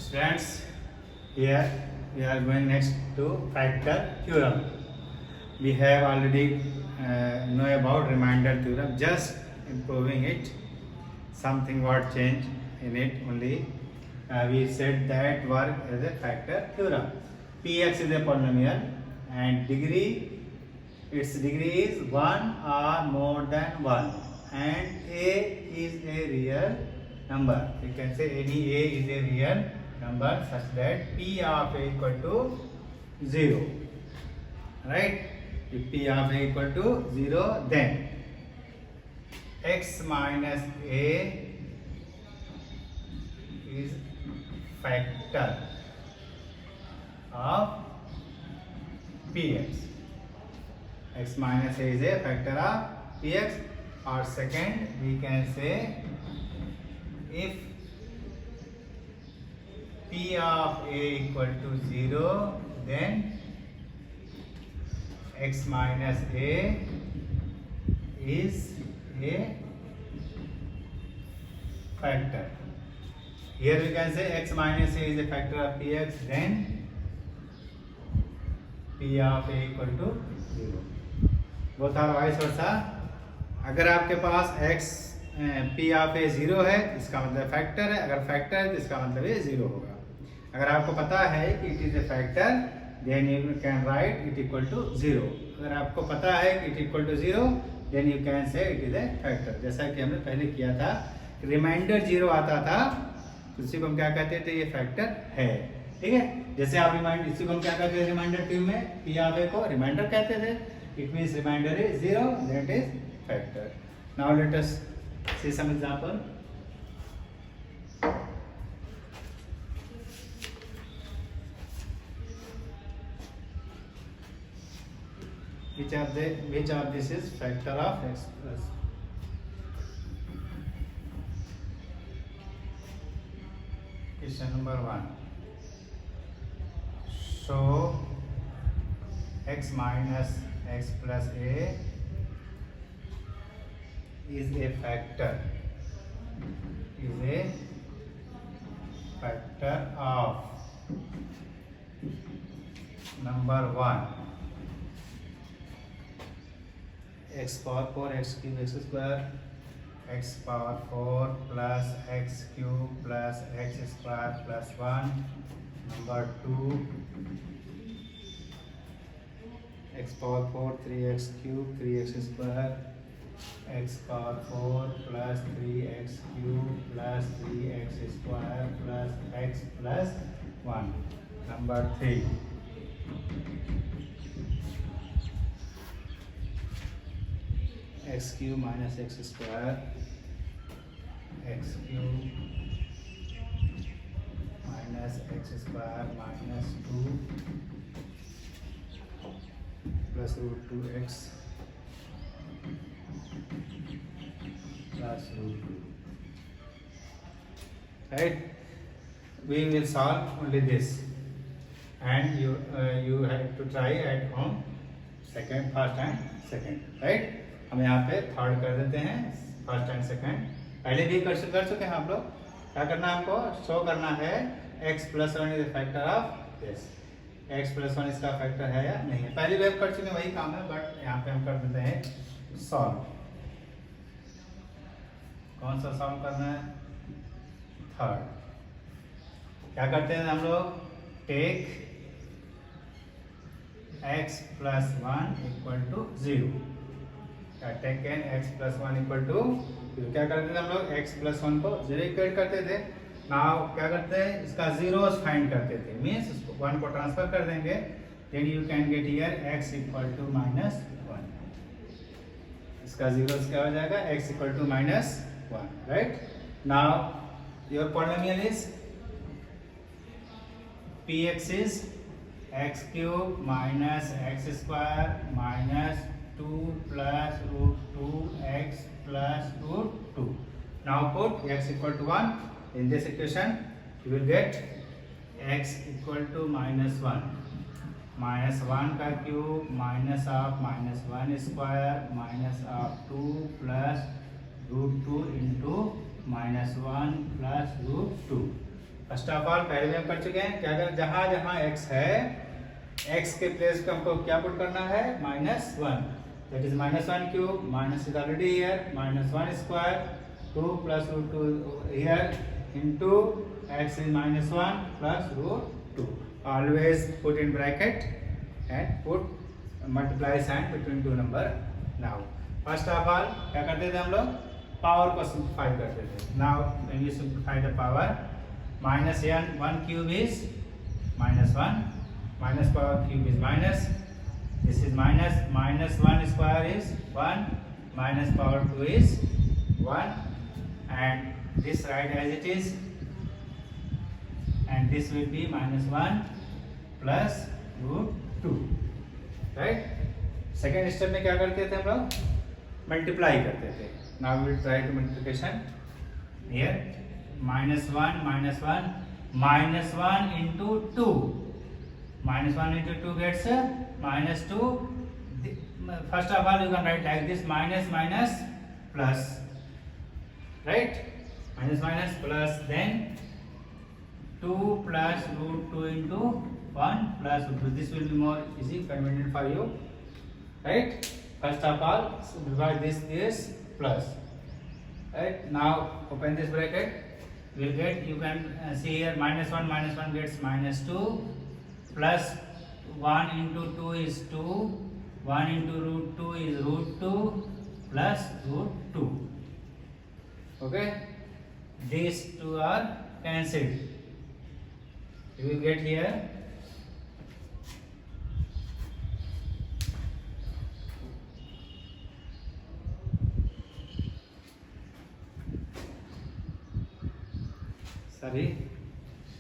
Students, here we are going next to factor theorem. We have already know about remainder theorem, just improving it. Something what change in it only. We said that work as a factor theorem. Px is a polynomial and its degree is 1 or more than 1, and a is a real number. You can say any a is a real number such that p of a equal to 0. Right? If p of a equal to 0, then x minus a is factor of px. X minus a is a factor of px, or second we can say if p of a equal to 0, then x minus a is a factor. Here we can say x minus a is a factor of px, then p of a equal to 0. Both are vice versa. अगर आपके पास x p of a 0 है इसका मतलब factor है, अगर factor है तो इसका मतलब ये 0 होगा. अगर आपको पता है कि it is a factor, then you can write it equal to 0. अगर आपको पता है कि it equal to 0, then you can say it is a factor. जैसा कि हमने पहले किया था, रिमाइंडर 0 आता था तो इसी को हम क्या कहते थे, ये फैक्टर है. ठीक है, जैसे आप रिमाइंडर, इसी को हम क्या कहते थे रिमाइंडर ट्यूब में, पी ऑफ ए को रिमाइंडर कहते थे. It means remainder is 0, that is factor. Now let us see some example. Which of this is factor of x plus? Question number 1. So x minus x plus a is a factor of number 1 x power 4 x cube x square, x power 4 plus x cube plus x square plus 1. Number 2 x power 4 3x cube 3x square, x power 4 plus 3x cube plus 3x square plus x plus 1. Number 3 x cube minus x square, x cube minus x square minus 2 plus root 2x plus root 2. Right? We will solve only this, and you have to try at home first and second. Right? हम यहाँ पे third कर देते हैं, first and second पहले भी कर चुके हैं आप लोग. क्या करना है हमको, शो करना है x plus 1 is factor of this. x plus 1 इसका फैक्टर है या नहीं है. पहले वेव कर चुके हैं, वही काम है, बट यहाँ पे हम कर देते हैं सॉल्व. कौन सा सॉल्व करना है, थर्ड. क्या करते हैं हम लोग, take x plus 1 equal to 0. Taken x plus 1 equal to 0. क्या करते थे हम लोग, x plus 1 को 0 इक्वेट करते थे. नाउ क्या करते हैं, इसका जीरोस फाइंड करते थे, मींस इसको 1 को ट्रांसफर कर देंगे, then you can get here x equal to minus 1. इसका जीरोस क्या हो जाएगा, x equal to minus 1. Right? Now your polynomial is px is x cube minus x square minus 2 plus root 2x plus root 2. Now put x equal to 1 in this equation. You will get x equal to minus 1. Minus 1 का cube minus of minus 1 square minus of 2 plus root 2 into -1 plus root 2. First of all पहले भी हम कर चुके हैं, क्या कर जहां जहां x है, x के प्लेस पे हमको क्या पुट करना है, -1, that is -1 cube, minus is already here, -1 square, 2 plus √2 here into x is -1 plus √2. Always put in bracket and put multiply sign between two number. Now first of all क्या करते थे हम लोग, पावर को simplify करते थे. Now when you simplify the power, -1 cube is -1, minus power cube is minus, this is minus, -1 square is 1, minus power 2 is 1, and this write as it is, and this will be -1 plus √2, right? Second step में क्या करते थे हम लोग, multiply करते थे. Now we will try to multiplication here, -1 -1 into 2, -1 into 2 gets -2. First of all you can write like this, minus plus, right? Minus plus, then 2 plus √2 into 1 plus √2. This will be more easy, convenient for you, right? First of all divide this plus, right? Now open this bracket, we'll get, you can see here, -1 gets -2, plus 1 into 2 is 2, 1 into √2 is √2 plus √2. Okay, these two are cancelled. You will get here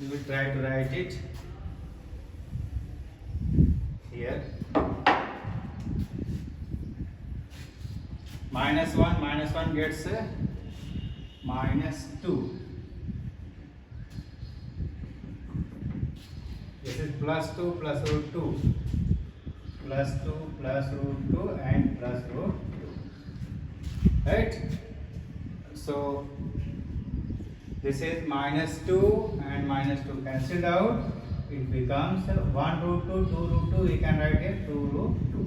we will try to write it here, -1 gets -2. This is +2 plus √2, +2 plus √2 and plus √2, right? So this is -2 and -2 cancelled out, it becomes 1 √2, 2 √2, we can write it 2 √2,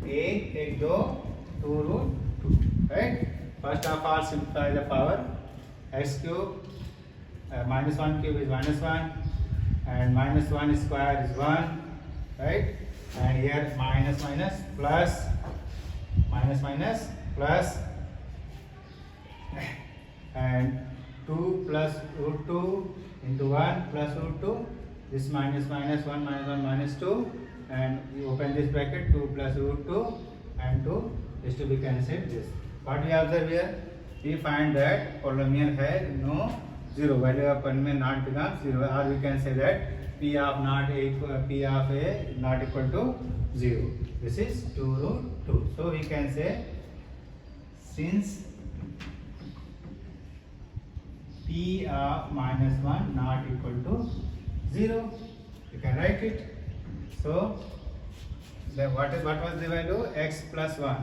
1 2 2 √2, right? First of all simplify the power, x cube, -1 cube is -1, and -1 square is 1, right? And here minus plus, and 2 plus √2 into 1 plus √2, this -1 -2, and you open this bracket, 2 plus √2 and 2 is to be cancelled. This what we observe here, we find that polynomial has no zero, value of polynomial not becomes 0, or we can say that p of a not equal to 0. This is 2 √2. So we can say, since p of -1 not equal to 0, you can write it. So what was the value, x plus 1,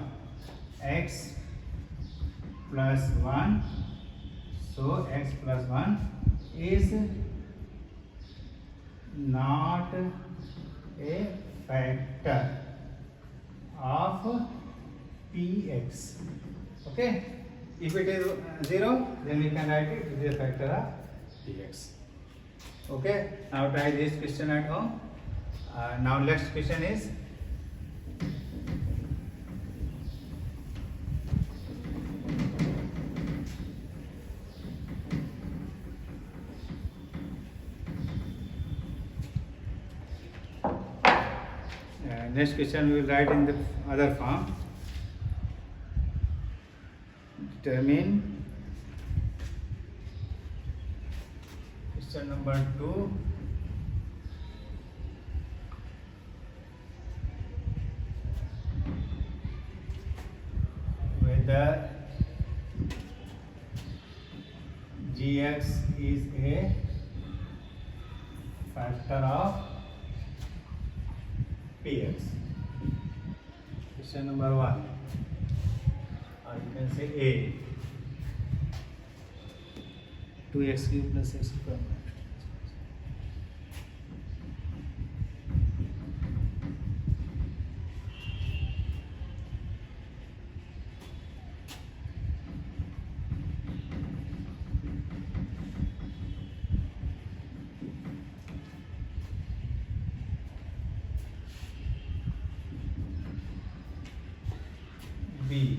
x plus 1. So x plus 1 is not a factor of px. Okay, if it is 0, then we can write it is a factor of px. Okay, now try this question at home. Now next question is, next question we will write in the other form. Determine, question number 2, whether gx is a factor of px. Question number 1, or you can say A, 2x cube plus x square. B.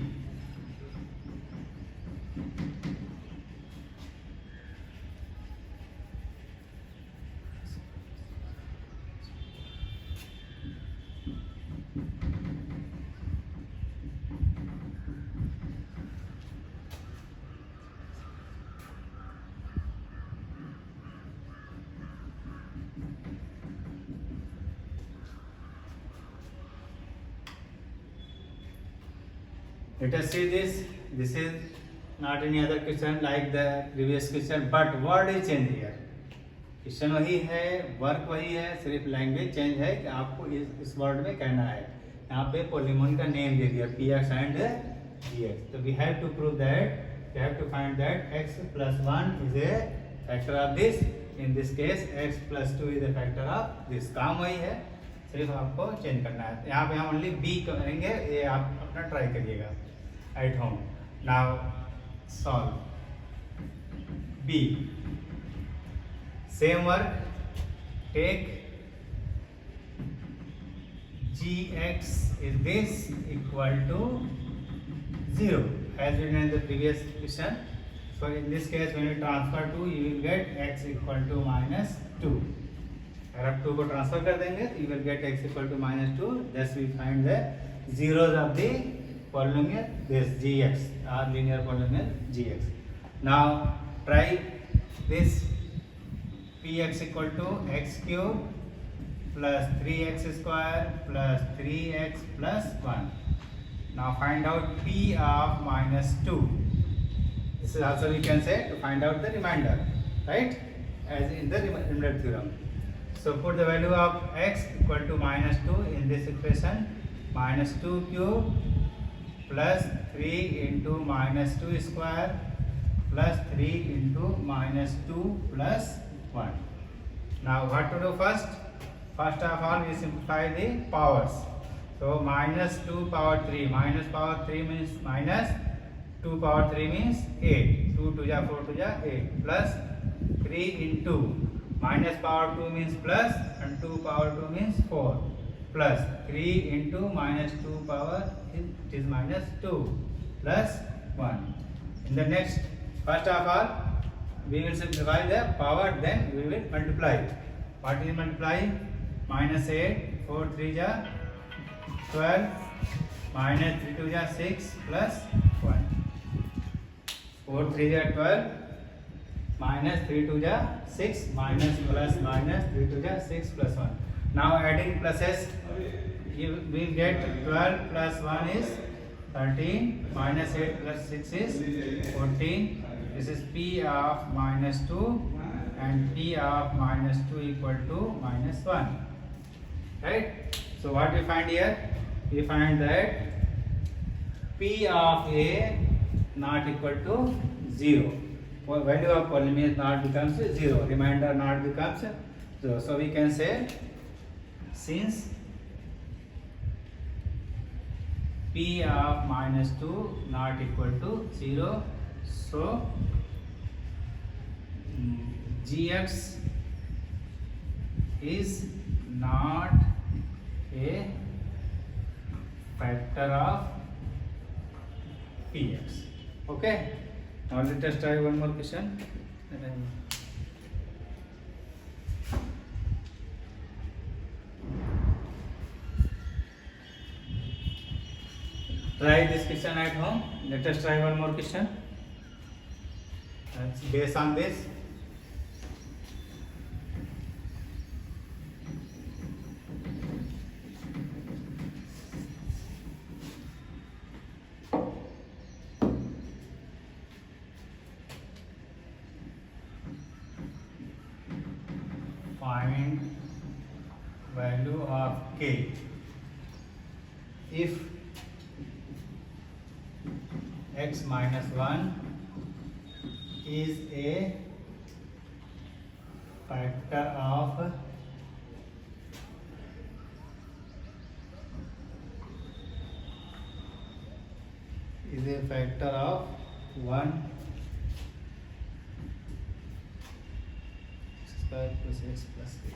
Let us see this. This is not any other question like the previous question, but word is changed here. Question वही है, work वही है, सिर्फ language change है कि आपको इस word में कहना है. यहाँ पे पॉलीमोन का नेम दे दिया px एंड gx. तो we have to prove that, we have to find that x plus 1 is a factor of this. In this case x plus 2 is a factor of this. काम वही है, सिर्फ आपको change करना है. यहाँ पे हम ओनली b करेंगे, ये आप अपना ट्राई करिएगा at home. Now solve b. Same work. Take gx is this equal to 0 as written in the previous question. So in this case when you transfer 2 you will get x equal to minus 2. अगर आप 2 को transfer कर देंगे तो you will get x equal to minus 2. Thus we find the zeros of the polynomial this gx, or linear polynomial gx. Now try this. Px equal to x cube plus 3x square plus 3x plus 1. Now find out p of minus 2. This is also we can say to find out the remainder, right? As in the remainder theorem. So put the value of x equal to minus 2 in this equation. Minus 2 cube plus 3 into minus 2 square plus 3 into minus 2 plus 1. Now what to do first? First of all we simplify the powers. So minus 2 power 3. Minus power 3 means minus. 2 power 3 means 8. 2 to ja 4 to ja 8. Plus 3 into minus power 2 means plus, and 2 power 2 means 4. Plus 3 into minus 2 power it is minus 2 plus 1. In the next, first of all we will simplify the power, then we will multiply. What is multiply? Minus 8, 4 3 ja 12, minus 3 2 ja 6 plus 1. 4 3 ja 12, minus 3 2 ja 6, minus plus minus 3 2 ja 6 plus 1. Now adding pluses, you will get 12 plus 1 is 13, minus 8 plus 6 is 14. This is p of minus 2 and p of minus 2 equal to minus 1, right? So what we find here? We find that p of a not equal to 0. Value of polynomial not becomes 0. Remainder not becomes 0. So we can say since p of minus 2 not equal to 0, so gx is not a factor of px. Okay, now let us try one more question. Try this question at home. Let us try one more question. Based on this, find value of k if x minus 1 is a factor of one square plus x plus a.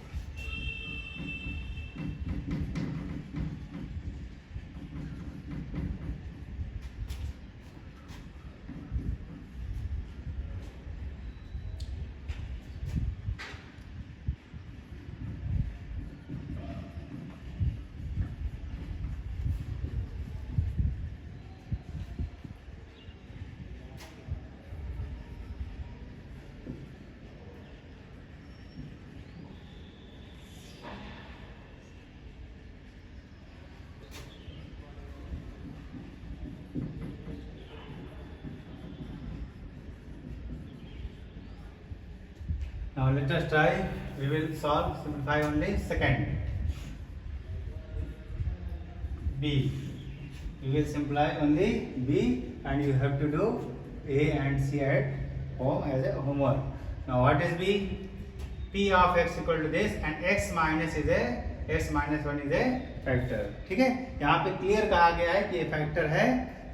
Now let us try. We will simplify only second. B. We will simplify only B, and you have to do A and C at home as a homework. Now what is B? P of x equal to this, and x minus 1 is a factor. ठीक है, यहाँ पे clear कहा गया है कि ये factor है.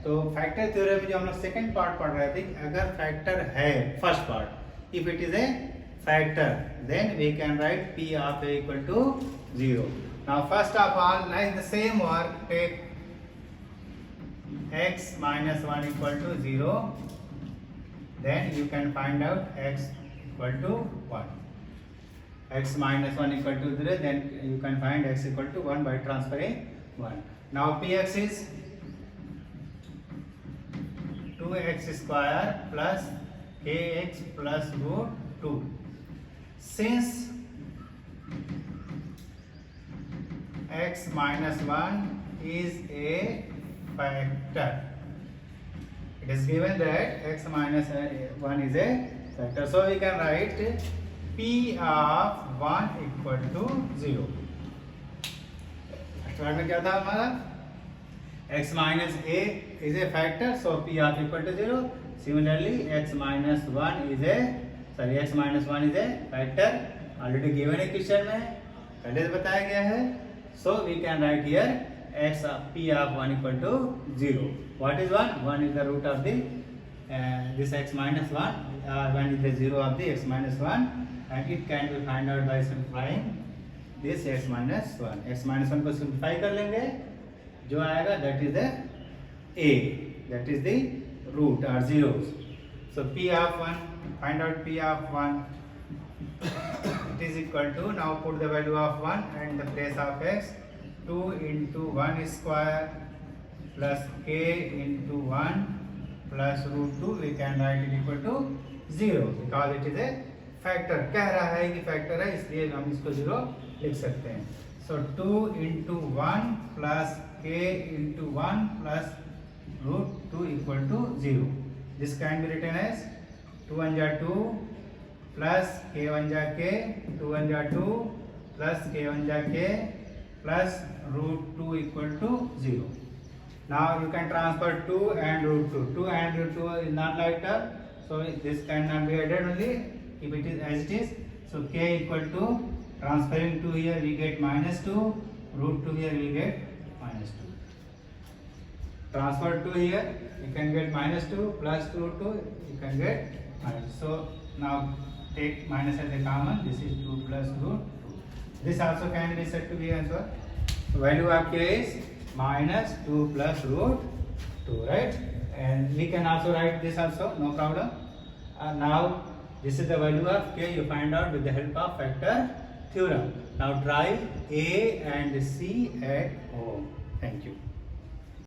तो फैक्टर थ्योरम में जो हम लोग सेकंड पार्ट पढ़ रहे थे, अगर फैक्टर है, first part, if it is a factor, then we can write P of A equal to 0. Now first of all, like the same work, take x minus 1 equal to 0, then you can find out x equal to 1. X minus 1 equal to 0, then you can find x equal to 1 by transferring 1. Now Px is 2x square plus kx plus root 2. Since x minus 1 is a factor, it is given that x minus 1 is a factor, so we can write P of 1 equal to 0. Start में क्या था हमारा? x minus a is a factor, so P of equal to 0. Similarly, x minus 1 is a factor. Already given है question में, पहले से बताया गया है. So we can write here x of P of 1 equal to 0. What is 1? 1 is the root of the this x minus 1. 1 is the 0 of the x minus 1, and it can be find out by simplifying this x minus 1. x minus 1 को simplify कर लेंगे, जो आएगा that is the a, that is the root or zeros. So P of 1, find out P of 1. It is equal to, now put the value of 1 and the place of x, 2 into 1 square plus k into 1 plus root 2. We can write it equal to 0 because it is a factor. कह रहा है कि factor है, इसलिए हम इसको 0 लिख सकते हैं. So 2 into 1 plus k into 1 plus root 2 equal to 0. This can be written as 2 1 ja 2 plus k 1 ja k, 2 1 ja 2 plus k 1 ja k plus root 2 equal to 0. Now you can transfer 2 and root 2. 2 and root 2 is not like that, so this cannot be added only if it is as it is. So k equal to, transferring 2 here we get minus 2, root 2 here we get minus 2. Transfer 2 here, you can get minus 2 plus root 2, you can get minus. So now take minus as a common, this is 2 plus root 2. This also can be said to be answer. Value of k is minus 2 plus root 2, right? And we can also write this also, no problem. Now this is the value of k you find out with the help of factor theorem. Now try A and C at home. Thank you.